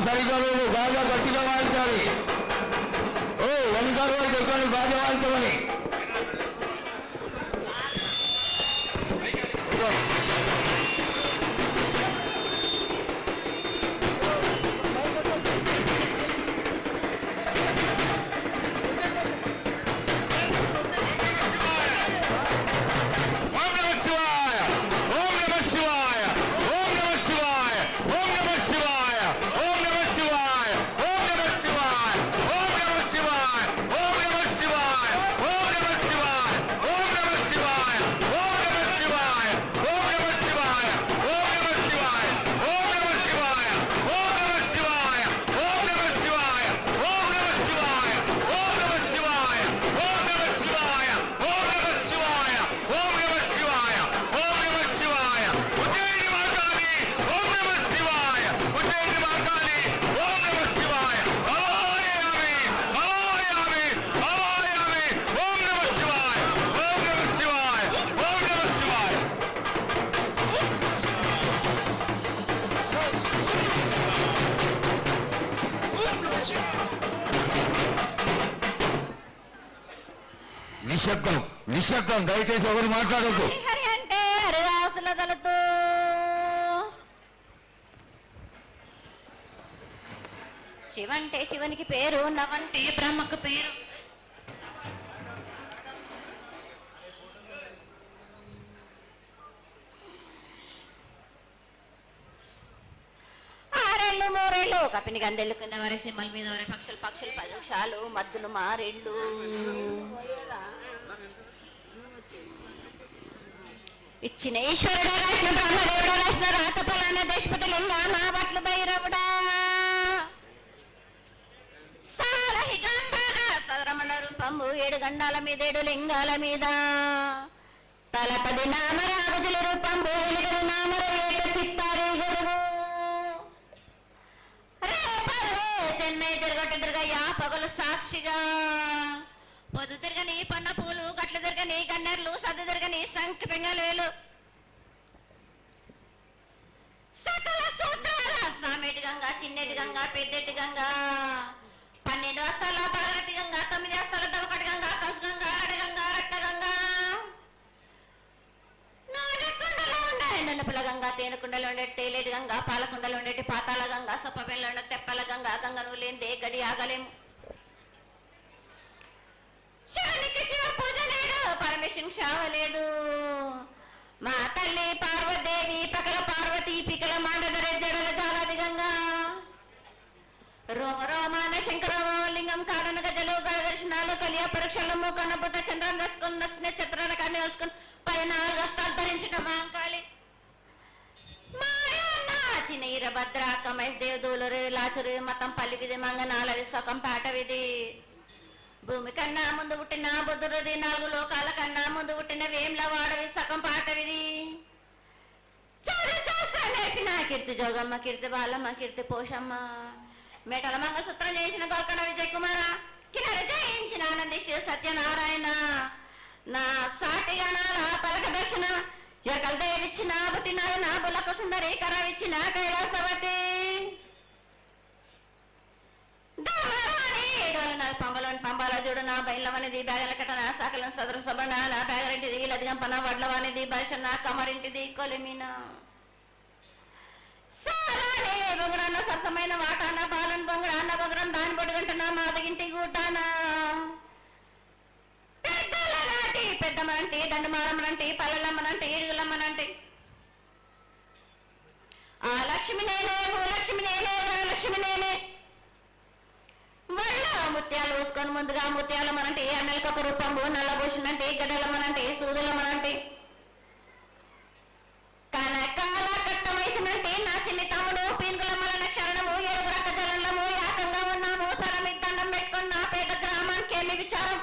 సరిగ్గా లేదు, బాగా గట్టిగా వాయించాలి. ఓ వెనకాల వారు చెప్పండి బాగా వాయించమని. నిశ్శబ్దం, నిశ్శబ్దం, దయచేసి ఎవరు మాట్లాడద్దు. హరి అంటే హరిదాసుల దళితు, శివంటే శివునికి పేరు, నవంటే బ్రహ్మకు పేరు. ఆరేళ్ళు మూరేళ్ళు కపిని గందెళ్ళు కింద వరే సింహల మీద వరే పక్షులు పక్షులు 10 నిమిషాలు మద్దులు మారేళ్ళు. ఇచ్చిన ఈశ్వరుడు రాసిన బ్రహ్మదేవుడు రాసిన రాత ఫలాన దేశపతి లింగా మా బట్లు భైరవుడా సాలహిగంబాల సదరమణ రూపంబు 7 గండాల మీద 7 లింగాల మీద తలపది నామరాగుజుల రూపంబు 8 నామరు ఏక చిత్తారి గురువు రేపల్లే చెన్నై తిరగ పగలు సాక్షిగా పొద్దు తిరగని పన్న పూలు గట్లు తిరగని గన్నెర్లు సద్దు తిరగని సంఖ్య పింగలేలు సకల సూత్రాల సామెటి గంగా చిన్నెటి గంగా పెద్దెటి గంగా 12 హస్తాల పగరటి గంగా 9 హస్తాల దవకటి గంగా కసు గంగా అరటి గంగా రక్త గంగా నాగకుండలో ఉండే నన్నపుల గంగా తేనెకుండలో ఉండే తేలేటి గంగా పాలకుండలో ఉండేటి పాతాల గంగా సొప్పబెల్లో ఉండే తెప్పల గంగా గంగను లేందే గడి ఆగలేము. శివునికి శివ పూజ లేడు, పరమేశ్వరుని క్షావలేడు. మా తల్లి పార్వదేవి పకల పార్వతి పికల మాండదరే జడల జాలాది గంగా రోమ రోమాన శంకరలింగం కాడన గజలు దర్శనాలు కలియ పరీక్షలు కనబుత చంద్రం దసుకుని నక్షత్రాల కన్నీ వేసుకుని 14 హస్తాలు ధరించిన మాంకాళి మాయన్న చిన్న ఈరభద్ర కమేష్ దేవదూలరు లాచురు మతం పల్లి విధి మంగనాలది సొకం పాట విధి భూమి కన్నా ముందు పుట్టిన బుద్ధుడిది 4 లోకాల కన్నా ముందు పుట్టిన వేమ్ల వాడవి సగం పాటవిది నేర్పిన కీర్తి జోగమ్మ కీర్తి బాలమ్మ కీర్తి పోషమ్మ మేటల మంగసూత్రం చేయించిన గోల్కొండ విజయ్ కుమార కిన్నెర జయించిన ఆనంది శివ సత్యనారాయణ నా సాటి గణాల పలక దర్శన ఎరకల దేవిచ్చిన పుట్టిన నా బులకు సుందరి కరవిచ్చిన కైలాసవతి పంబలోని పంబాల చూడు నా బయలవనిది బ్యాగల కట్టన సాకలం సదరు సబండ నా బ్యాగరింటిది లదిగంపన వడ్లవానిది బర్షన్న కమరింటిది కొలిమిన సాలానే బొంగరాన్న సరసమైన వాటాన బాలన్ బొంగరాన్న బొంగరం దాని బొడుగంటన మాదగింటి గూటాన పెద్దల నాటి పెద్దమనంటి దండమారమ్మనంటి పల్లెలమ్మనంటి ఇరుగులమ్మనంటి ఆ లక్ష్మి నేనే భూలక్ష్మి నేనే ధనలక్ష్మి నేనే వల్ల ముత్యాలు వేసుకొని ముందుగా ముత్యాలమ్మనంటే అన్నలకి ఒక రూపంబు నల్లభూషణంటే గడ్డలమ్మనంటే సూదులమ్మనంటే కనకాల కట్ట వయసునంటే నా చిన్ని తమ్ముడు పీనుగులమ్మలన క్షరణము 7 రక్త జలంలము యాకంగా ఉన్నాము తల మీద దండం పెట్టుకుని నా పేద గ్రామానికి ఏమి విచారం.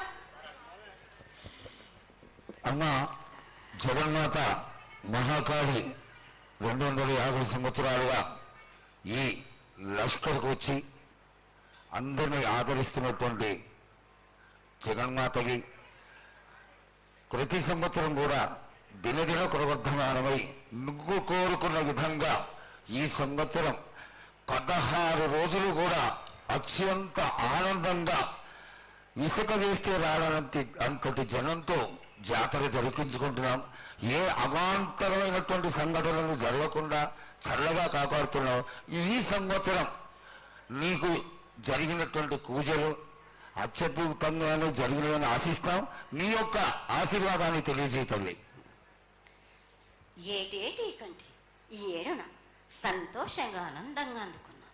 అమ్మ జగన్మాత మహాకాళి 250 సంవత్సరాలుగా ఈ లష్కర్కు వచ్చి అందరినీ ఆదరిస్తున్నటువంటి జగన్మాతకి ప్రతి సంవత్సరం కూడా దినదిన ప్రవర్ధమానమై నువ్వు కోరుకున్న విధంగా ఈ సంవత్సరం 16 రోజులు కూడా అత్యంత ఆనందంగా ఇసుక వేస్తే అంతటి జనంతో జాతర జరిపించుకుంటున్నాం. ఏ అవాంతరమైనటువంటి సంఘటనలు జరగకుండా చల్లగా కాపాడుతున్నాం. ఈ సంవత్సరం నీకు జరిగినటువంటి పూజలు అత్యద్భుతంగానే జరిగినవని ఆశిస్తాం. నీ యొక్క ఆశీర్వాదాన్ని తెలియజేయండి. ఏటేటి కంటే ఈ ఏడున సంతోషంగా ఆనందంగా అందుకున్నా.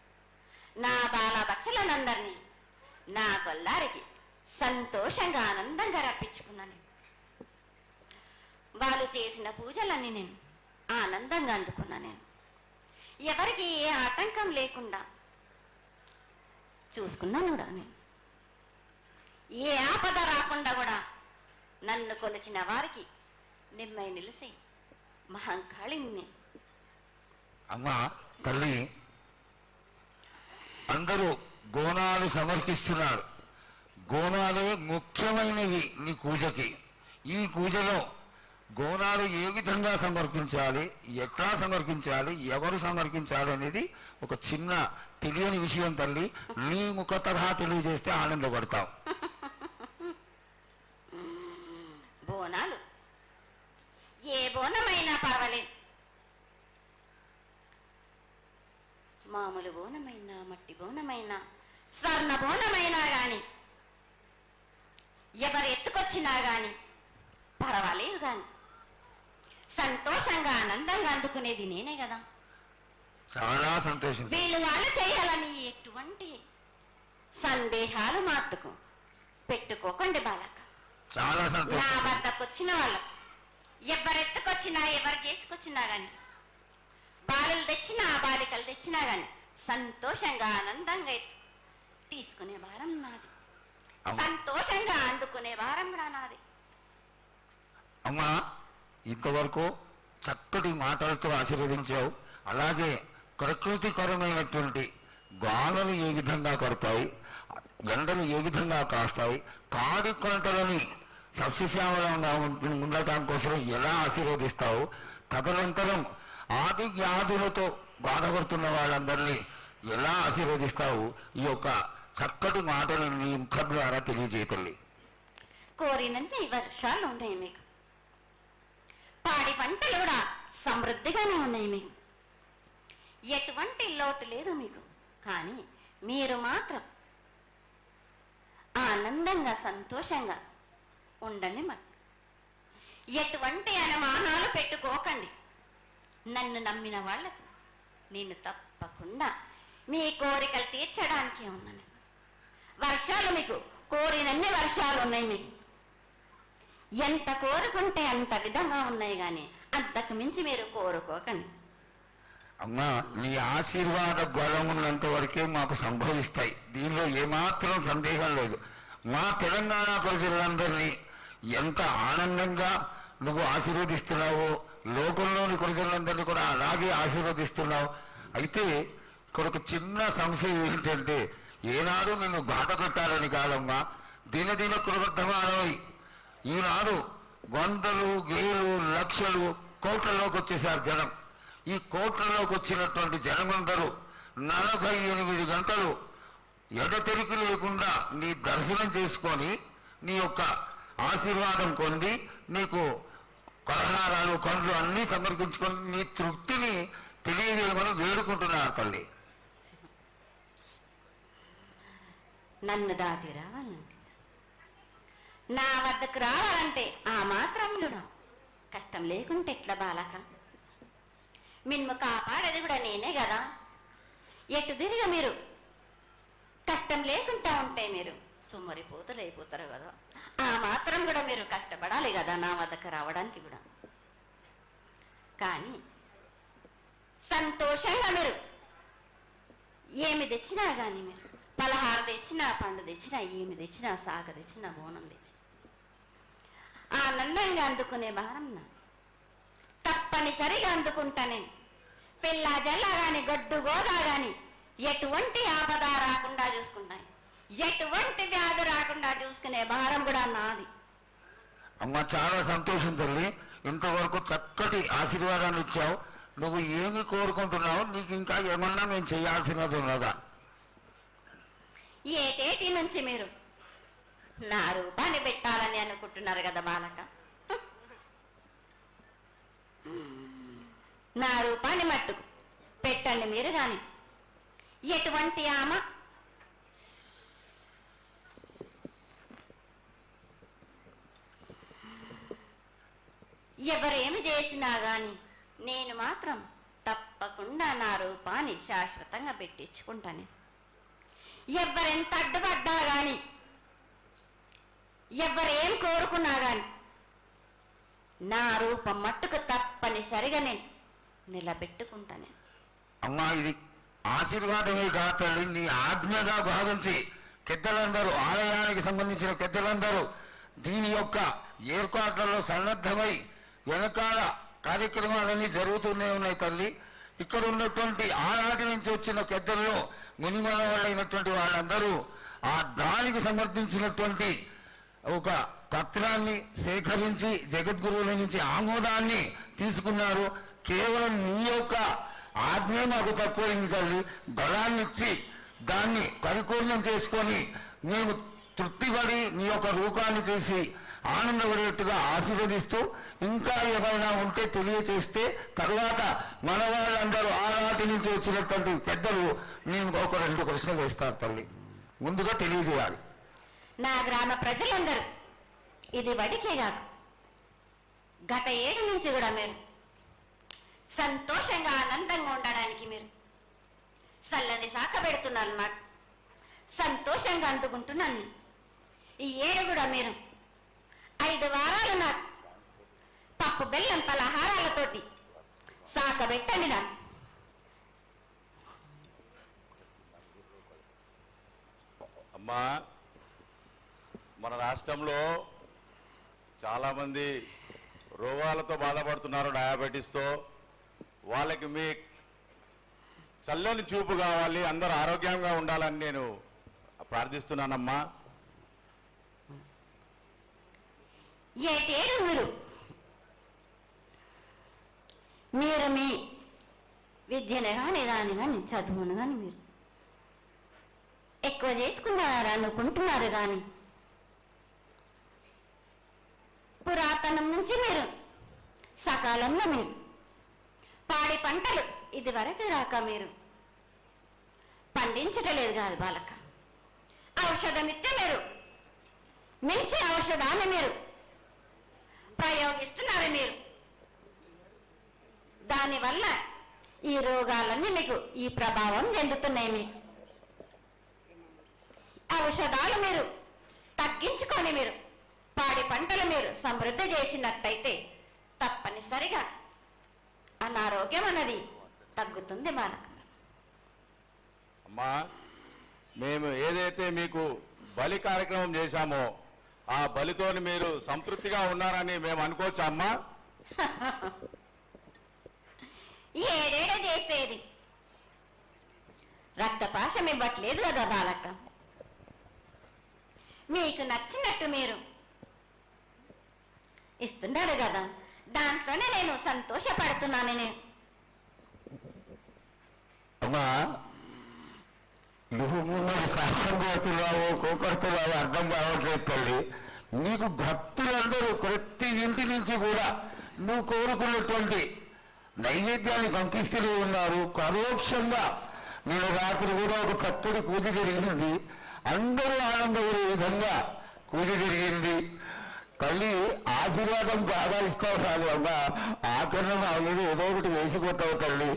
నా బాల బచ్చలనందరినీ నా కొల్లారికి సంతోషంగా ఆనందంగా రప్పించుకున్నాను. వాళ్ళు చేసిన పూజలన్నీ నేను ఆనందంగా అందుకున్నా. నేను ఎవరికి ఏ ఆటంకం లేకుండా చూసుకున్నాను కూడా. నేను ఏ ఆపద రాకుండా కూడా నన్ను కొలిచిన వారికి నిమ్మై నిలిసే మహంకాళిని. అమ్మా తల్లి, అందరూ గోనాలు సమర్పిస్తున్నారు. గోనాలు ముఖ్యమైనవి నీ పూజకి. ఈ పూజలో గోనాలు ఏ విధంగా సమర్పించాలి, ఎట్లా సమర్పించాలి, ఎవరు సమర్పించాలి అనేది ఒక చిన్న తెలియని విషయం తల్లి. నీ ముఖ తరహా తెలియజేస్తే ఆనందపడతావు. బోనాలు ఏ బోనమైనా పర్వాలేదు. మామూలు బోనమైనా, మట్టి బోనమైనా, స్వర్ణ బోనమైనా గాని, ఎవరు ఎత్తుకొచ్చినా గాని పర్వాలేదు. గాని సంతోషంగా ఆనందంగా అందుకునేది నేనే కదా. చాలా సంతోషం. వీళ్ళు వాళ్ళు చేయాలని ఎటువంటి సందేహాలు మాత్రకు పెట్టుకోకండి బాలక. చాలా సంతోషం. నా వద్దకు వచ్చిన వాళ్ళు ఎవరెత్తుకొచ్చినా, ఎవరు చేసుకొచ్చినా గాని, బాలులు తెచ్చినా, బాలికలు తెచ్చినా గాని సంతోషంగా ఆనందంగా తీసుకునే భారం నాది. సంతోషంగా అందుకునే భారం కూడా నాది. అమ్మా, ఇంతవరకు చక్కటి మాటలతో ఆశీర్వదించావు. అలాగే ప్రకృతికరమైనటువంటి గాలులు ఏ విధంగా పడతాయి, ఎండలు ఏ విధంగా కాస్తాయి, కాడి కొంటలని సస్యశ్యామలంగా ఉండటం కోసం ఎలా ఆశీర్వదిస్తావు, తదనంతరం ఆది వ్యాధులతో బాధపడుతున్న వాళ్ళందరినీ ఎలా ఆశీర్వదిస్తావు, ఈ యొక్క చక్కటి మాటలు నీ ముఖం ద్వారా తెలియజేయతల్లి. కోరినన్ని వర్షాలు ఉన్నాయి మీకు, పాడి పంటలు కూడా సమృద్ధిగానే ఉన్నాయి మీకు, ఎటువంటి లోటు లేదు మీకు. కానీ మీరు మాత్రం ఆనందంగా సంతోషంగా ఉండండి. మరి ఎటువంటి అనుమానాలు పెట్టుకోకండి. నన్ను నమ్మిన వాళ్లకు నేను తప్పకుండా మీ కోరికలు తీర్చడానికి ఉన్నాను. వర్షాలు మీకు కోరినన్ని వర్షాలు ఉన్నాయి. మీకు ఎంత కోరుకుంటే అంత విధంగా ఉన్నాయి. కానీ అంతకు మించి మీరు కోరుకోకండి. అమ్మా, నీ ఆశీర్వాద బలం ఉన్నంత వరకే మాకు సంభవిస్తాయి. దీనిలో ఏమాత్రం సందేహం లేదు. మా తెలంగాణ ప్రజలందరినీ ఎంత ఆనందంగా నువ్వు ఆశీర్వదిస్తున్నావో, లోకంలోని ప్రజలందరినీ కూడా అలాగే ఆశీర్వదిస్తున్నావు. అయితే ఇక్కడ ఒక చిన్న సంశయం ఏంటంటే, ఏనాడు నిన్ను బాధ పెట్టాలని కాదమ్మా, దినదిన కృతమానమై ఈనాడు వందలు, వేలు, లక్షలు, కోట్లలోకి వచ్చేసారు జనం. ఈ కోట్లలోకి వచ్చినటువంటి జనమందరూ 48 గంటలు ఎడతెరికి లేకుండా నీ దర్శనం చేసుకొని నీ యొక్క ఆశీర్వాదం పొంది నీకు పలహారాలు, పండ్లు అన్నీ సమర్పించుకొని నీ తృప్తిని తెలియజేయమని వేడుకుంటున్నారు తల్లి. నన్ను దాటి రావాలంటే, నా వద్దకు రావాలంటే ఆ మాత్రం కూడా కష్టం లేకుంటే ఎట్లా బాలక? మిన్ను కాపాడేది కూడా నేనే కదా. ఎటు తిరిగి మీరు కష్టం లేకుండా ఉంటే మీరు సొమ్మరిపోతలు అయిపోతారు కదా. ఆ మాత్రం కూడా మీరు కష్టపడాలి కదా నా వద్దకు రావడానికి కూడా. కానీ సంతోషంగా మీరు ఏమి తెచ్చినా కానీ, మీరు పలహారం తెచ్చినా, పండు తెచ్చినా, ఏమి తెచ్చినా, సాగ తెచ్చినా, బోనం తెచ్చి ఆనందంగా అందుకునే భారం నా తప్పనిసరిగా అందుకుంటా. నేను పిల్ల జల్ల గాని, గొడ్డు గోదా గాని ఎటువంటి ఆపద రాకుండా చూసుకుంటాను. ఎటువంటి వ్యాధి రాకుండా చూసుకునే భారం కూడా నాది. అమ్మ, చాలా సంతోషం తల్లి. ఇంతవరకు చక్కటి ఆశీర్వాదాన్ని ఇచ్చావు. నువ్వు ఏమి కోరుకుంటున్నావు? నీకు ఇంకా ఏమన్నా మేము చేయాల్సినది ఉన్నదా? ఏటేటి నుంచి మీరు నా రూపాన్ని పెట్టాలని అనుకుంటున్నారు కదా బాలక. నా రూపాన్ని మట్టుకు పెట్టండి మీరు గాని. ఎటువంటి ఆమె ఎవరేమి చేసినా గాని నేను మాత్రం తప్పకుండా నా రూపాన్ని శాశ్వతంగా పెట్టించుకుంటాను. ఎవరెంత అడ్డుపడ్డా గాని, ఎవరేం కోరుకున్నా గాని నా రూపం మట్టుకు తప్పనిసరిగా నేను నిలబెట్టుకుంటాను. అమ్మా, ఇది ఆశీర్వాదమే కాదు తల్లి, నీ ఆజ్ఞగా భావించి పెద్దలందరూ, ఆలయానికి సంబంధించిన పెద్దలందరూ దీని యొక్క ఏర్పాట్లలో సన్నద్ధమై వెనకాల కార్యక్రమాలన్నీ జరుగుతూనే ఉన్నాయి తల్లి. ఇక్కడ ఉన్నటువంటి ఆనాటి నుంచి వచ్చిన పెద్దల్లో మునిమన వాళ్ళైనటువంటి వాళ్ళందరూ ఆ దానికి సమర్థించినటువంటి ఒక పత్రాన్ని సేకరించి జగద్గురువుల నుంచి ఆమోదాన్ని తీసుకున్నారు. కేవలం నీ యొక్క ఆజ్ఞ మాకు తక్కువైంది తల్లి. బలాన్ని ఇచ్చి దాన్ని పరిపూర్ణం చేసుకొని మేము తృప్తిపడి నీ యొక్క రూపాన్ని చూసి ఆనందపడేట్టుగా ఆశీర్వదిస్తూ, ఇంకా ఏమైనా ఉంటే తెలియచేస్తే తర్వాత మన వాళ్ళందరూ ఆనాటి నుంచి వచ్చినటువంటి పెద్దలు నేను ఒక 2 ప్రశ్నలు వేస్తారు తల్లి. ముందుగా తెలియజేయాలి. నా గ్రామ ప్రజలందరూ ఇది వడికే కాదు, గత 7 నుంచి కూడా మీరు సంతోషంగా ఆనందంగా ఉండడానికి మీరు చల్లని సాక పెడుతున్నారు. నాకు సంతోషంగా అందుకుంటున్నాను. ఈ 7 కూడా మీరు 5 వారాలు నాకు పప్పు బెల్లం పలహారాలతోటి సాక పెట్టండి. నాకు అమ్మా, మన రాష్ట్రంలో చాలామంది రోగాలతో బాధపడుతున్నారు, డయాబెటీస్తో. వాళ్ళకి మీ చల్లని చూపు కావాలి, అందరూ ఆరోగ్యంగా ఉండాలని నేను ప్రార్థిస్తున్నానమ్మా. ఏటేడు మీరు మీ విద్యను కానీ దాని కానీ చదువును కానీ మీరు ఎక్కువ చేసుకున్నారు అనుకుంటున్నారు. కానీ పురాతనం నుంచి మీరు సకాలంలో మీరు పాడి పంటలు ఇది వరకు రాక మీరు పండించటలేదు కాదు బాలక. ఔషధం ఇస్తే మీరు మించి ఔషధాన్ని మీరు ప్రయోగిస్తున్నారు. మీరు దానివల్ల ఈ రోగాలన్నీ మీకు ఈ ప్రభావం చెందుతున్నాయి. మీకు ఔషధాలు మీరు తగ్గించుకొని మీరు పాడి పంటలు మీరు సమృద్ధి చేసినట్టయితే తప్పనిసరిగా అనారోగ్యం అన్నది తగ్గుతుంది బాలక. అమ్మా, మేము ఏదైతే మీకు బలి కార్యక్రమం చేశామో ఆ బలితోని మీరు సంతృప్తిగా ఉన్నారని మేము అనుకోవచ్చా అమ్మా? ఏడేడ చేసేది రక్తపాశం ఇవ్వట్లేదు కదా బాలక. మీకు నచ్చినట్టు మీరు ఇస్తున్నారు కదా, దాంట్లోనే నేను సంతోషపడుతున్నాను. నేను అమ్మా, నువ్వు మిమ్మల్ని సాహసం కోరుతున్నావు, కోకడుతున్నావు అర్థం కావట్లేదు తల్లి. నీకు భక్తులందరూ ప్రతి ఇంటి నుంచి కూడా నువ్వు కోరుకున్నటువంటి నైవేద్యాన్ని పంపిస్తూనే ఉన్నారు. పరోక్షంగా నేను రాత్రి కూడా ఒక చక్కటి పూజ జరిగింది. అందరూ ఆనందపడే విధంగా పూజ జరిగింది. తల్లి ఆశీర్వాదం బాగా ఇస్తావు కాదు అమ్మా, ఆకరణ అనేది ఏదో ఒకటి వేసిపోతావు తల్లి.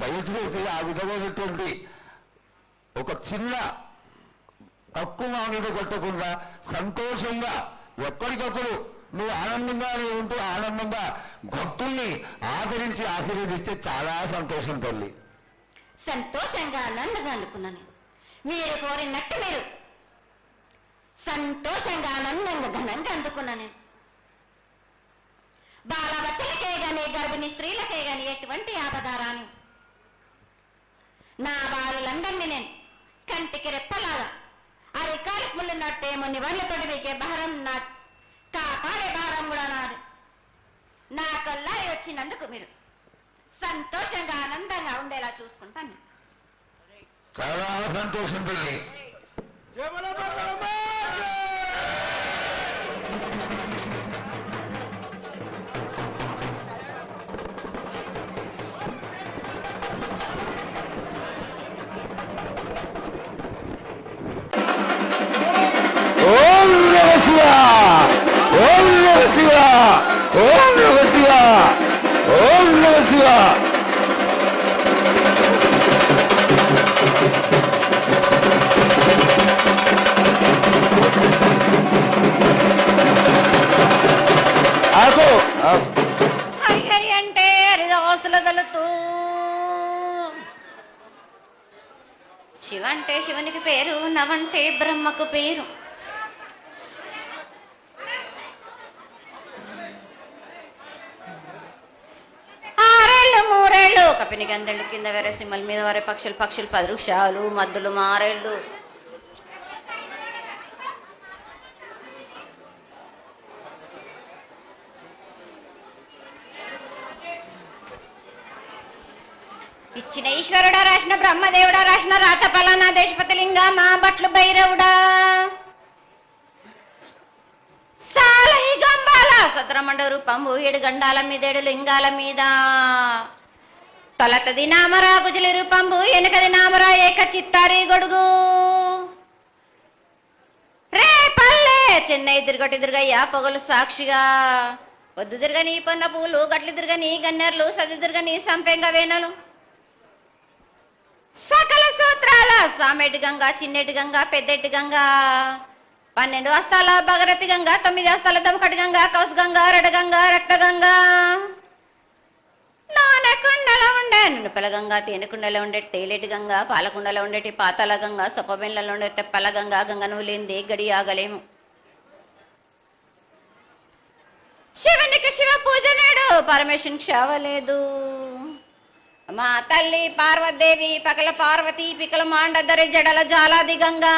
దయచేసి ఆ విధమైనటువంటి ఒక చిన్న తక్కువ మీద కొట్టకుండా సంతోషంగా ఎప్పటికప్పుడు నువ్వు ఆనందంగానే ఉంటూ ఆనందంగా భక్తుల్ని ఆదరించి ఆశీర్వదిస్తే చాలా సంతోషం తల్లి. సంతోషంగా ఆనందంగా అనుకున్నాను. మీరు కోరినట్టు మీరు సంతోషంగా ఆనందంగా ఘనంగా అందుకున్నాను. బాలబచ్చలకే గాని గర్భిణీ స్త్రీలకే గాని ఎటువంటి ఆపదారాను నా బాలులందరినీ నేను కంటికి రెప్పలాగా అరికాలకు ముళ్ళు నట్టేమో నివర్లతోటి మీకే భారం నా కాపాడే భారం కూడా నాది. నా కల్లా వచ్చినందుకు మీరు సంతోషంగా ఆనందంగా ఉండేలా చూసుకుంటాను. చాలా సంతోషం తల్లి. ఓం నమః శివాయ, ఓం నమః శివాయ, ఓం నమః శివాయ, ఓం నమః శివాయ. హరి హరి అంటే హరిదాసుల గలుతూ, శివ అంటే శివునికి పేరు, నవంటే బ్రహ్మకు పేరు. ఆరేళ్ళు మూరేళ్ళు కపిని గందెళ్ళు కింద వేరే సింహల మీద వరే పక్షులు 10 వృక్షాలు మద్దులు మారేళ్ళు. ఇచ్చిన ఈశ్వరుడా, రాసిన బ్రహ్మదేవుడా, రాసిన రాత పలానా దేశపతి లింగా, మా బట్లు భైరవుడా, సాలహి గంబాల సత్రమండ రూపంబు 7 గండాల మీద 7 లింగాల మీద, తొలతది నామరా గుజలి రూపంబు, వెనకది నామరా ఏక చిత్తారి గొడుగు, రే పల్లె చెన్నై తిరుగటి తిరుగయ్య పొగలు సాక్షిగా, పొద్దు తిరగని పొన్న పూలు, గట్లు తిరగని గన్నెర్లు, సది తిరగని సంపెంగ వేనలు, సకల సూత్రాల సామెటి గంగా, చిన్నెటి గంగా, పెద్దెటి గంగా, 12 హస్తాల భగరథి గంగా, 9 హస్తాల దమకటి గంగా, కౌసు గంగా, రెడ గంగా, రక్త గంగా, నానకుండలో ఉండే నునుపల గంగా, తేనెకుండలో ఉండే తేలేటి గంగా, పాలకుండలో ఉండేటి పాతాల గంగా, సొప్పబెండ్లలో ఉండే తెప్పల గంగా, గంగను లేనిదే గడి ఆగలేము. శివునికి శివ పూజ నేడు, పరమేశ్వరునికి క్షవలేదు. మా తల్లి పార్వదేవి పకల పార్వతి పికల మాండదరి జడల జాలాది గంగా,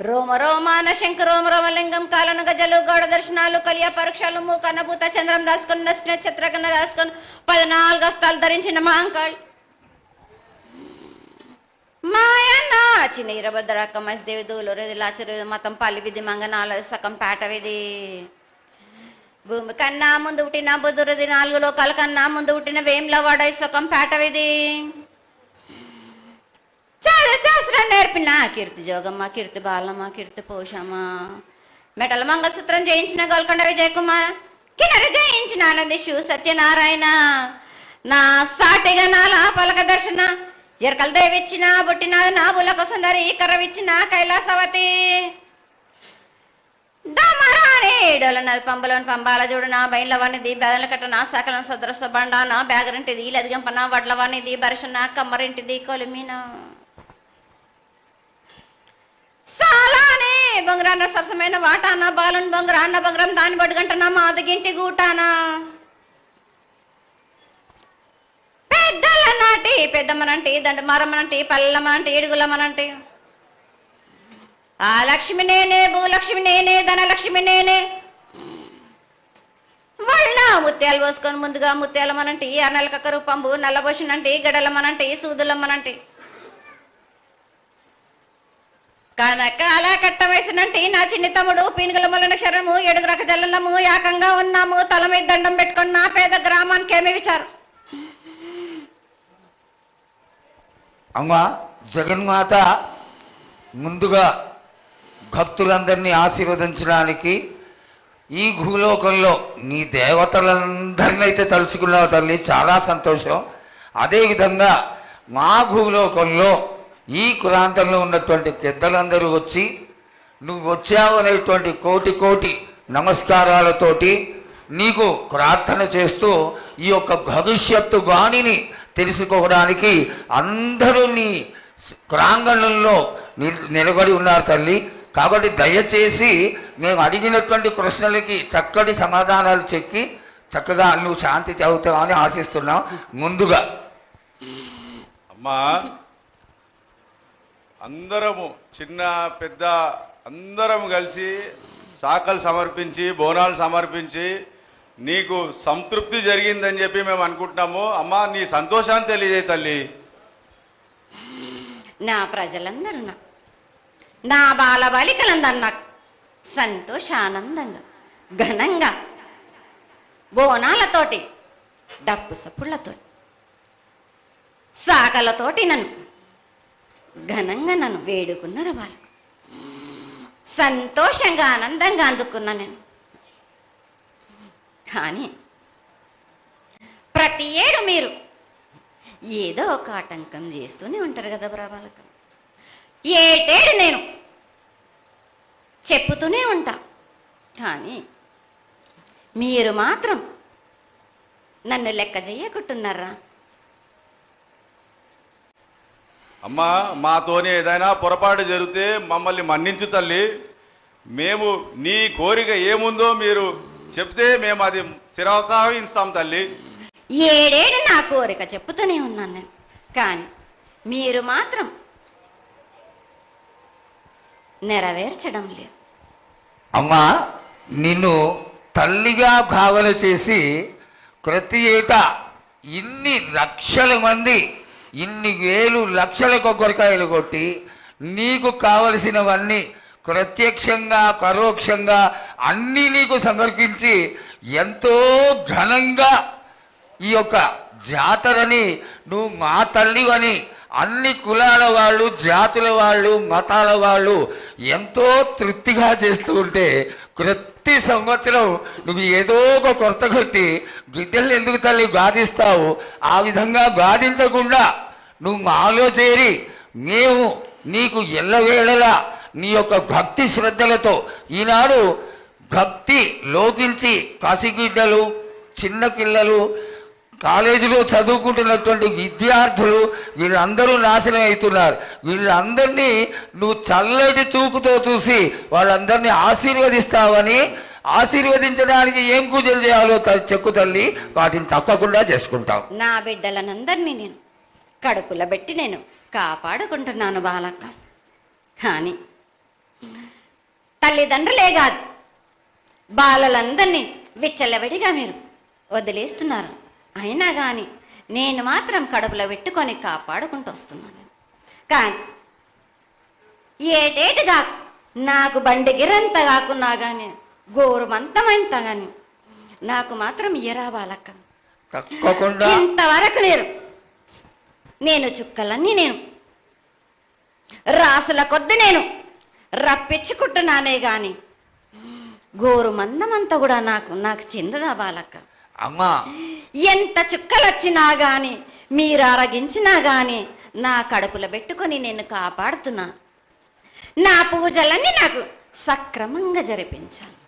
రోమ రోమాన శంకు రోమ రోమలింగం, కాలను గజలు గౌడ దర్శనాలు, కలియ పరీక్షలు, మూకన్నభూత చంద్రం దాసుకొని, నక్షత్రకన్న దాసుకొని, 14 హస్తాలు ధరించిన మాంకాళ్ మాయన్న చిన్న ఇరభద్రక్క మసిదేవి దూలూరు లాచరు మతం పల్లి విధి మంగనాల సకం పేట విధి, భూమి కన్నా ముందు పుట్టిన బుధురది 4 లోకాల కన్నా ముందు పుట్టిన వేములవాడ సుఖం పేటవిది, శాస్త్రం నేర్పిన కీర్తి జోగమ్మ, కీర్తి బాలమ్మ, కీర్తి పోషమ్మ, మెటల మంగళసూత్రం జయించిన గోల్కొండ విజయ్ కుమార్, కిన్నెర జయించిన ఆనందిషు సత్యనారాయణ, నా సాటిగా నాల పలక దర్శన, ఎరకల దేవిచ్చిన బుట్టిన నా బులక సుందరి, కర్రవిచ్చిన కైలాసవతి, దమరాణి డోలనది పంబలోని పంబాల చూడు, నా బయలవనిది బెదల కట్ట, నా సకలం సదరస బండ, నా బ్యాగరింటిది లదిగంపన వడ్లవనిది బరసన కమ్మరింటిది కొలిమిన, సాలానే బొంగరాన్న సరసమైన వాటాన, బాలుని బొంగరాన్న బొంగరం దాని బడుగంటన, మాదగింటి గూటాన, పెద్దల నాటి పెద్దమ్మనంటి, దండు మారమ్మనంటి, పల్లెమ్మనంటి, ఏడుగులమ్మనంటి, ఆ లక్ష్మి నేనే, భూలక్ష్మి నేనే, ధనలక్ష్మి నేనే, వాళ్ళ ముత్యాలు పోసుకొని ముందుగా ముత్యాలమ్మనంటి, ఆ నెలకక్క రూపంబు నల్లబోసినంటి, గడలమ్మనంటి, సూదులమ్మనంటి, కనక అలా కట్ట వయసునంటి, నా చిన్ని తమ్ముడు పీనుగల మొలన శరణము, 7 రక జల్లము, ఏకంగా ఉన్నాము, తల మీద దండం పెట్టుకొని నా పేద గ్రామానికి ఏమి విచారు. అమ్మా జగన్మాత ముందుగా భక్తులందరినీ ఆశీర్వదించడానికి ఈ భూలోకంలో నీ దేవతలందరినీ అయితే తలుచుకున్నావు తల్లి, చాలా సంతోషం. అదేవిధంగా మా భూలోకంలో ఈ కులాంతంలో ఉన్నటువంటి పెద్దలందరూ వచ్చి నువ్వు వచ్చావు అనేటువంటి కోటి నమస్కారాలతోటి నీకు ప్రార్థన చేస్తూ ఈ యొక్క భవిష్యత్తు వాణిని తెలుసుకోవడానికి అందరూ నీ ప్రాంగణంలో నిలబడి ఉన్నారు తల్లి. కాబట్టి దయచేసి మేము అడిగినటువంటి ప్రశ్నలకి చక్కటి సమాధానాలు చెక్కి చక్కగా నువ్వు శాంతి చదువుతావని ఆశిస్తున్నాం. ముందుగా అమ్మా, అందరము చిన్న పెద్ద అందరం కలిసి శాఖలు సమర్పించి బోనాలు సమర్పించి నీకు సంతృప్తి జరిగిందని చెప్పి మేము అనుకుంటున్నాము. అమ్మా, నీ సంతోషాన్ని తెలియజేయ తల్లి. నా ప్రజలందరూ నాకు, నా బాలబాలికలందరూ నాకు సంతోషానందంగా ఘనంగా బోనాలతోటి డప్పు సప్పుళ్లతో సాకలతోటి నన్ను ఘనంగా నన్ను వేడుకున్నారు. వాళ్ళకు సంతోషంగా ఆనందంగా అందుకున్నా నేను. కానీ ప్రతి ఏడు మీరు ఏదో ఒక ఆటంకం చేస్తూనే ఉంటారు కదా బాలక. ఏటేడు నేను చెప్పుతూనే ఉంటా, కానీ మీరు మాత్రం నన్ను లెక్క చేయకుంటున్నారా? అమ్మా, మాతోని ఏదైనా పొరపాటు జరిగితే మమ్మల్ని మన్నించు తల్లి. మేము నీ కోరిక ఏముందో మీరు చెప్తే మేము అది శిరోత్సాహిస్తాం తల్లి. ఏడేడు నా కోరిక చెప్పుతూనే ఉన్నాను నేను, కానీ మీరు మాత్రం నెరవేర్చడం లేదు. అమ్మా, నిన్ను తల్లిగా భావన చేసి ప్రతి ఏటా ఇన్ని లక్షల మంది ఇన్ని వేలు లక్షల కొబ్బరికాయలు కొట్టి నీకు కావలసినవన్నీ ప్రత్యక్షంగా పరోక్షంగా అన్నీ నీకు సమర్పించి ఎంతో ఘనంగా ఈ యొక్క జాతరని నువ్వు మా తల్లివని అన్ని కులాల వాళ్ళు, జాతుల వాళ్ళు, మతాల వాళ్ళు ఎంతో తృప్తిగా చేస్తూ ఉంటే ప్రతి సంవత్సరం నువ్వు ఏదో ఒక కొత్త కొట్టి గిడ్డలు ఎందుకు తల్లి బాధిస్తావు? ఆ విధంగా బాధించకుండా నువ్వు మాలో చేరి మేము నీకు ఎల్లవేళలా నీ యొక్క భక్తి శ్రద్ధలతో ఈనాడు భక్తి లోకించి కసిగిడ్డలు, చిన్న పిల్లలు, కాలేజీలో చదువుకుంటున్నటువంటి విద్యార్థులు వీళ్ళందరూ నాశనం అవుతున్నారు. వీళ్ళందరినీ నువ్వు చల్లటి చూపుతో చూసి వాళ్ళందరినీ ఆశీర్వదిస్తావని, ఆశీర్వదించడానికి ఏం పూజలు చేయాలో చెక్కు తల్లి, వాటిని తప్పకుండా చేసుకుంటావు. నా బిడ్డలనందరినీ నేను కడుపులో పెట్టి నేను కాపాడుకుంటున్నాను బాలక్క. కానీ తల్లిదండ్రులే కాదు, బాలలందరినీ విచ్చలవిడిగా మీరు వదిలేస్తున్నారు. అయినా కానీ నేను మాత్రం కడుపులో పెట్టుకొని కాపాడుకుంటూ వస్తున్నాను. కానీ ఏటేటుగా నాకు బండి గిరంత కాకున్నా కానీ గోరుమంతమంత కానీ నాకు మాత్రం ఇయ్యరా బాలక్క. తప్పకుండా ఇంతవరకు నేను చుక్కలన్నీ నేను రాసుల కొద్ది నేను రప్పించుకుంటున్నానే గాని గోరు మందమంతా కూడా నాకు చెందదా బాలక్క. అమ్మా, ఎంత చుక్కలొచ్చినా గాని మీరు అరగించినా గాని నా కడుపులో పెట్టుకొని నేను కాపాడుతున్నా. నా పూజలన్నీ నాకు సక్రమంగా జరిపించాలి.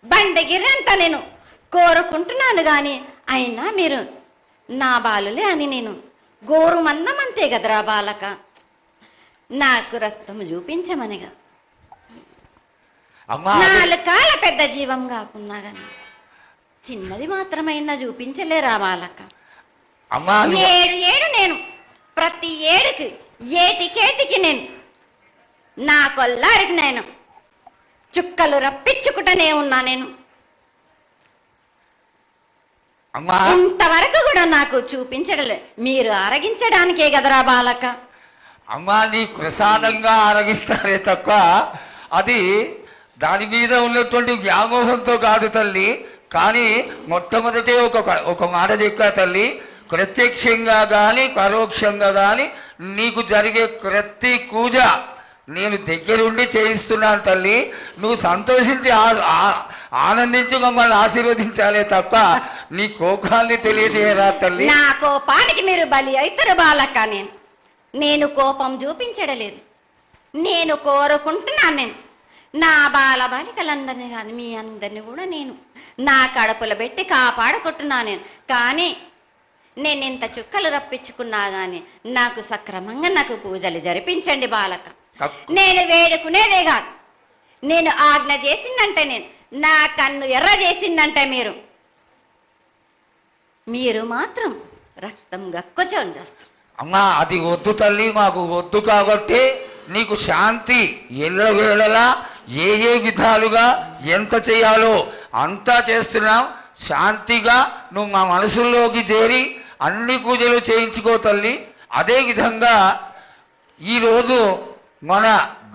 బండగిరంతా నేను కోరుకుంటున్నాను గాని అయినా మీరు నా బాలులే అని నేను గోరు మందమంతే కదరా బాలక. నాకు రక్తం చూపించమనిగా అమ్మా, 4 కాళ్ళ పెద్ద జీవం కాకున్నా గాని చిన్నది మాత్రమైనా చూపించలేరా బాలక. అమ్మా, ఏడు నేను ప్రతి ఏడుకి ఏటికేటికి నేను నా కొల్లారికి నేను చుక్కలు రప్పించుకుంటూనే ఉన్నా. నేను అమ్మా, ఇంతవరకు కూడా నాకు చూపించడలే, మీరు ఆరగించడానికే కదరా బాలక. అమ్మా, నీ ప్రసాదంగా ఆరగిస్తారే తప్ప అది దాని మీద ఉన్నటువంటి వ్యామోహంతో కాదు తల్లి. కానీ మొట్టమొదటే ఒక మాట చెప్పా తల్లి, ప్రత్యక్షంగా కానీ పరోక్షంగా కానీ నీకు జరిగే ప్రతి పూజ నేను దగ్గరుండి చేయిస్తున్నాను తల్లి. నువ్వు సంతోషించి ఆనందించి మమ్మల్ని ఆశీర్వదించాలే తప్ప నీ కోపాన్ని తెలియజేయరా తల్లి. నా కోపానికి మీరు బలి అవుతారు బాలక్క. నేను కోపం చూపించడలేదు, నేను కోరుకుంటున్నాను. నేను నా బాల బాలికలందరినీ కానీ మీ అందరినీ కూడా నేను నా కడుపులో పెట్టి కాపాడుకుంటున్నాను. నేను కానీ నేను ఇంత చుక్కలు రప్పించుకున్నా కానీ నాకు సక్రమంగా నాకు పూజలు జరిపించండి బాలక. నేను వేడుకునేదే కాదు, నేను ఆజ్ఞ చేసిందంటే నేను నా కన్ను ఎర్ర చేసిందంటే మీరు మాత్రం రక్తం గక్కుచోని చేస్తారు. అమ్మా, అది వద్దు తల్లి, మాకు వద్దు. కాబట్టి నీకు శాంతి ఎల్లవేళలా ఏ విధాలుగా ఎంత చేయాలో అంతా చేస్తున్నాం. శాంతిగా నువ్వు మా మనసుల్లోకి చేరి అన్ని పూజలు చేయించుకో తల్లి. అదేవిధంగా ఈరోజు మన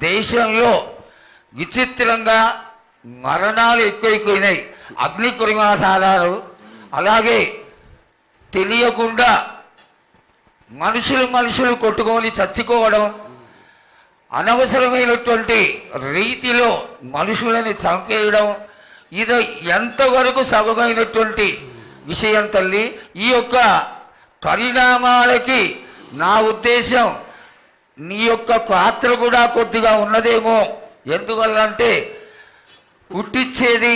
దేశంలో విచిత్రంగా మరణాలు ఎక్కువైపోయినాయి. అగ్ని ప్రమాదాలు, అలాగే తెలియకుండా మనుషులు కొట్టుకొని చచ్చిపోవడం, అనవసరమైనటువంటి రీతిలో మనుషులని చంపేయడం, ఇది ఎంతవరకు సబమైనటువంటి విషయం తల్లి. ఈ యొక్క పరిణామాలకి నా ఉద్దేశం నీ యొక్క పాత్ర కూడా కొద్దిగా ఉన్నదేమో. ఎందువల్లంటే పుట్టించేది,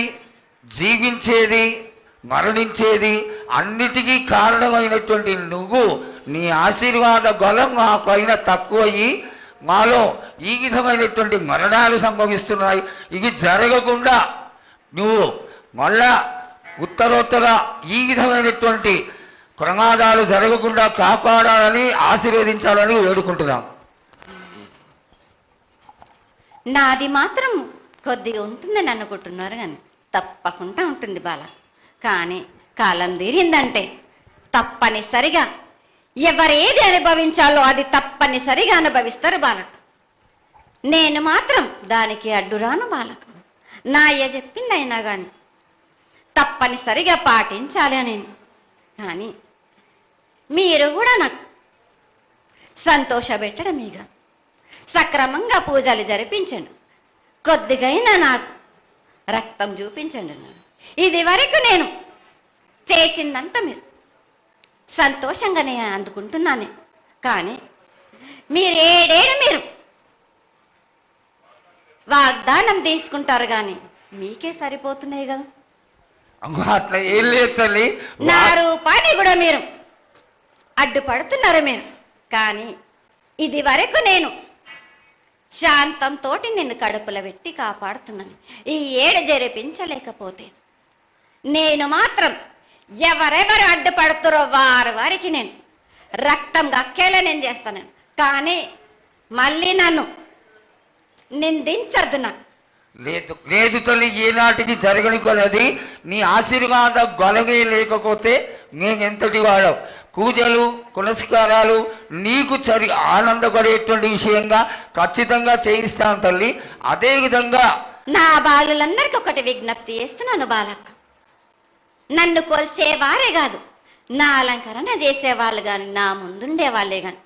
జీవించేది, మరణించేది అన్నిటికీ కారణమైనటువంటి నువ్వు, నీ ఆశీర్వాద బలం మా పైన తక్కువయ్యి మాలో ఈ విధమైనటువంటి మరణాలు సంభవిస్తున్నాయి. ఇవి జరగకుండా నువ్వు మళ్ళా ఉత్తరోత్తర ఈ విధమైనటువంటి ప్రమాదాలు జరగకుండా కాపాడాలని, ఆశీర్వదించాలని వేడుకుంటున్నాం. నాది మాత్రం కొద్దిగా ఉంటుందని అనుకుంటున్నారు, కానీ తప్పకుండా ఉంటుంది బాల. కానీ కాలం తీరిందంటే తప్పనిసరిగా ఎవరేది అనుభవించాలో అది తప్పనిసరిగా అనుభవిస్తారు బాలక. నేను మాత్రం దానికి అడ్డురాను బాలక. నా అయ్య చెప్పింది అయినా కానీ తప్పనిసరిగా పాటించాలి అని. కానీ మీరు కూడా నాకు సంతోషపెట్టడమేగా, సక్రమంగా పూజలు జరిపించండి, కొద్దిగైనా నాకు రక్తం చూపించండి. ఇది వరకు నేను చేసిందంతా మీరు సంతోషంగానే అందుకుంటున్నానే. కానీ మీరు మీరు వాగ్దానం తీసుకుంటారు కానీ మీకే సరిపోతున్నాయి కదా. అట్లా ఏం లేదు తల్లి. నా రూపాన్ని కూడా మీరు అడ్డుపడుతున్నారు మీరు. కానీ ఇది వరకు నేను శాంతంతో నిన్ను కడుపులో పెట్టి కాపాడుతున్నాను. ఈ ఏడు జరిపించలేకపోతే నేను మాత్రం ఎవరెవరు అడ్డుపడుతారో వారికి నేను రక్తం గక్కేలా నేను చేస్తాను. కానీ మళ్ళీ నన్ను నిందించద్దు. నాకు లేదు లేదు తల్లి, ఏనాటికి జరగని కొలది నీ ఆశీర్వాద గొలవే లేకపోతే మేమెంతటి వాడవు. పూజలు పునస్కారాలు నీకు ఆనందపడేటువంటి విషయంగా ఖచ్చితంగా చేయిస్తాను తల్లి. అదేవిధంగా నా బాలులందరికీ ఒకటి విజ్ఞప్తి చేస్తున్నాను బాలక్క. నన్ను కొల్చేవారే కాదు, నా అలంకరణ చేసేవాళ్ళు కానీ నా ముందుండే వాళ్ళే కానీ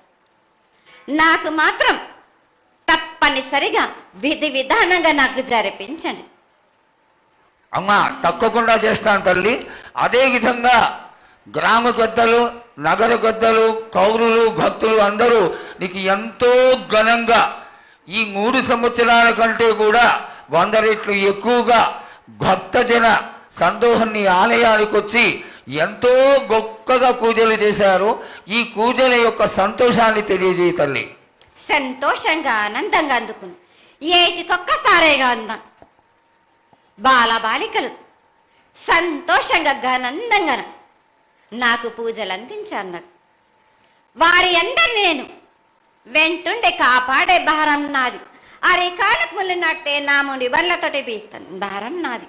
నాకు మాత్రం తప్పనిసరిగా విధి విధానంగా నాకు జరిపించండి. అమ్మా తప్పకుండా చేస్తాను తల్లి. అదేవిధంగా గ్రామ పెద్దలు, నగర పెద్దలు, కౌరులు, భక్తులు అందరూ నీకు ఎంతో ఘనంగా ఈ 3 సంవత్సరాల కంటే కూడా 100 రెట్లు ఎక్కువగా భక్తజన సందోహం నీ ఆలయానికి వచ్చి ఎంతో గొప్పగా పూజలు చేశారు. ఈ పూజల యొక్క సంతోషాన్ని తెలియజేయ తల్లి. సంతోషంగా ఆనందంగా అందుకుని ఏటికొక్కసారేగా అందం బాలబాలికలు సంతోషంగా ఆనందంగా నాకు పూజలు అందించాను. నాకు వారి అందరిని నేను వెంటుండే కాపాడే భారం నాది. అరికాలకు ముళ్ళినట్టే నా ముడి వల్లతోటి పీస్తాను భారం నాది.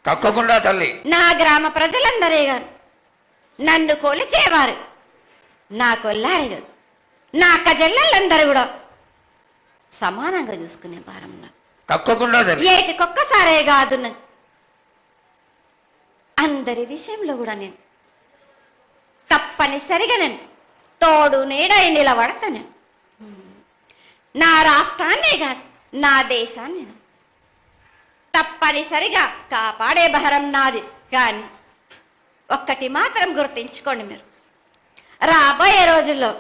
తప్పకుండా తల్లి. నా గ్రామ ప్రజలందరే కాదు, నన్ను కొలిచేవారు నా కొల్లారే కాదు, నా కజల్లలందరూ కూడా సమానంగా చూసుకునే భారం నాకు. తప్పకుండా తల్లి. ఏటికొక్కసారే కాదు, అందరి విషయంలో కూడా నేను తప్పనిసరిగా నేను తోడు నీడై నిలబడతాను. నా రాష్ట్రాన్నే కాదు, నా దేశాన్ని తప్పనిసరిగా కాపాడే భారం నాది. కానీ ఒక్కటి మాత్రం గుర్తించుకోండి, మీరు రాబోయే రోజుల్లో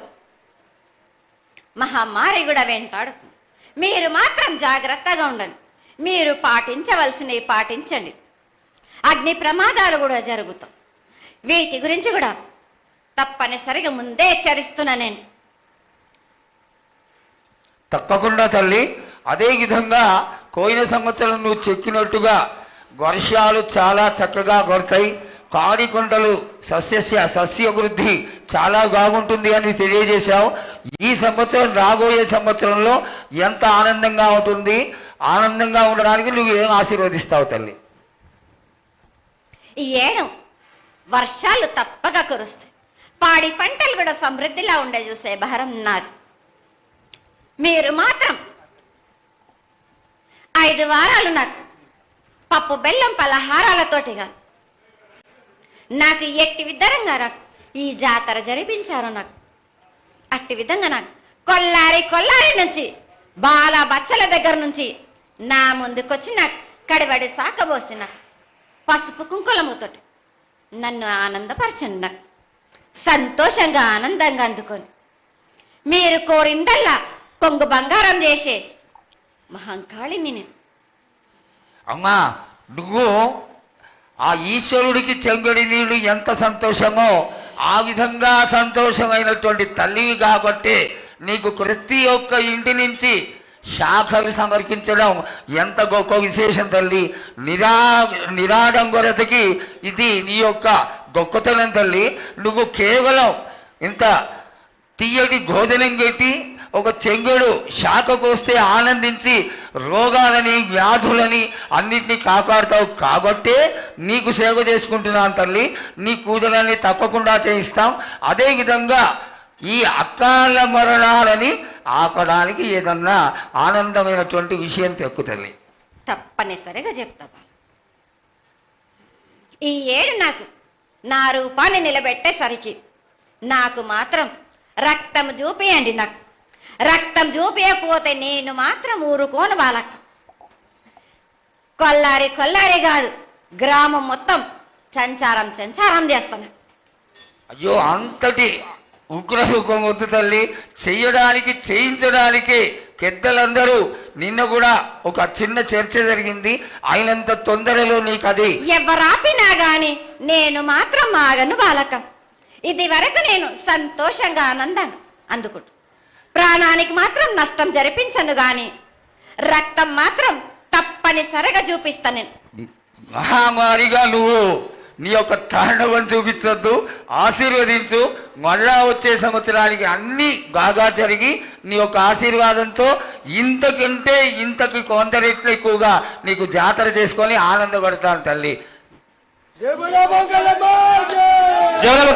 మహమ్మారి కూడా వెంటాడుతుంది. మీరు మాత్రం జాగ్రత్తగా ఉండండి. మీరు పాటించవలసినవి పాటించండి. అగ్ని ప్రమాదాలు కూడా జరుగుతాయి. వీటి గురించి కూడా తప్పనిసరిగా ముందే హెచ్చరిస్తున్నా నేను. తప్పకుండా తల్లి. అదేవిధంగా పోయిన సంవత్సరం నువ్వు చెక్కినట్టుగా వర్షాలు చాలా చక్కగా కొడతాయి. కాడికొండలు సస్యవృద్ధి చాలా బాగుంటుంది అని తెలియజేశావు. ఈ సంవత్సరం రాబోయే సంవత్సరంలో ఎంత ఆనందంగా ఉంటుంది, ఆనందంగా ఉండడానికి నువ్వు ఏం ఆశీర్వదిస్తావు తల్లి? ఈ ఏడు వర్షాలు తప్పగా కురుస్తాయి, పాడి పంటలు కూడా సమృద్ధిలా ఉండే చూసే భారం నాది. మీరు మాత్రం 5 వారాలు నాకు పప్పు బెల్లం పలహారాలతోటిగా నాకు ఎట్టి విధంగా నాకు ఈ జాతర జరిపించారు. నాకు అట్టి విధంగా నాకు కొల్లారి నుంచి బాల బచ్చల దగ్గర నుంచి నా ముందుకొచ్చి నాకు కడిబడి సాకబోసి నాకు పసుపు కుంకులముతోటి నన్ను ఆనందపరచండి. నాకు సంతోషంగా ఆనందంగా అందుకొని మీరు కోరిందల్లా కొంగు బంగారం చేసే మహంకాళిని నేను. అమ్మా, నువ్వు ఆ ఈశ్వరుడికి చెంగడి నీళ్ళు ఎంత సంతోషమో ఆ విధంగా సంతోషమైనటువంటి తల్లివి కాబట్టి నీకు ప్రతి ఒక్క ఇంటి నుంచి శాఖలు సమర్పించడం ఎంత గొప్ప విశేషం తల్లి. నిరాడంబరతకి ఇది నీ యొక్క గొప్పతనం తల్లి. నువ్వు కేవలం ఇంత తీయటి భోజనం పెట్టి ఒక చెంగుడు శాఖకు వస్తే ఆనందించి రోగాలని వ్యాధులని అన్నిటినీ కాపాడుతావు కాబట్టే నీకు సేవ చేసుకుంటున్నాను తల్లి. నీ పూజలన్నీ తప్పకుండా చేయిస్తాం. అదేవిధంగా ఈ అకాల మరణాలని ఆపడానికి ఏదన్నా ఆనందమైనటువంటి విషయం తెక్కు తల్లి. తప్పనిసరిగా చెప్తా. ఈ ఏడు నాకు నా రూపాన్ని నిలబెట్టేసరికి నాకు మాత్రం రక్తం చూపియండి. నాకు రక్తం చూపించకపోతే నేను మాత్రం ఊరుకోను బాలక్క. కొల్లారి కాదు, గ్రామం మొత్తం సంచారం చేస్తాను. అయ్యో, అంతటి ఉగ్రసుఖం వద్దు తల్లి. చేయించడానికి పెద్దలందరూ నిన్న కూడా ఒక చిన్న చర్చ జరిగింది. అయినంత తొందరలో నీకు అది ఎవరాపినా గాని నేను మాత్రం ఆగను బాలక. ఇది వరకు నేను సంతోషంగా ఆనందంగా అందుకుంటు, ప్రాణానికి మాత్రం నష్టం జరిపించను గాని రక్తం మాత్రం తప్పనిసరిగా చూపిస్తాను. నేను మహామారిగా నువ్వు నీ యొక్క తాండవం చూపించొద్దు, ఆశీర్వదించు. మళ్ళా వచ్చే సంవత్సరానికి అన్ని బాగా జరిగి నీ యొక్క ఆశీర్వాదంతో ఇంతకి కొంత రెట్లు ఎక్కువగా నీకు జాతర చేసుకొని ఆనందపడతాను తల్లి. జగన్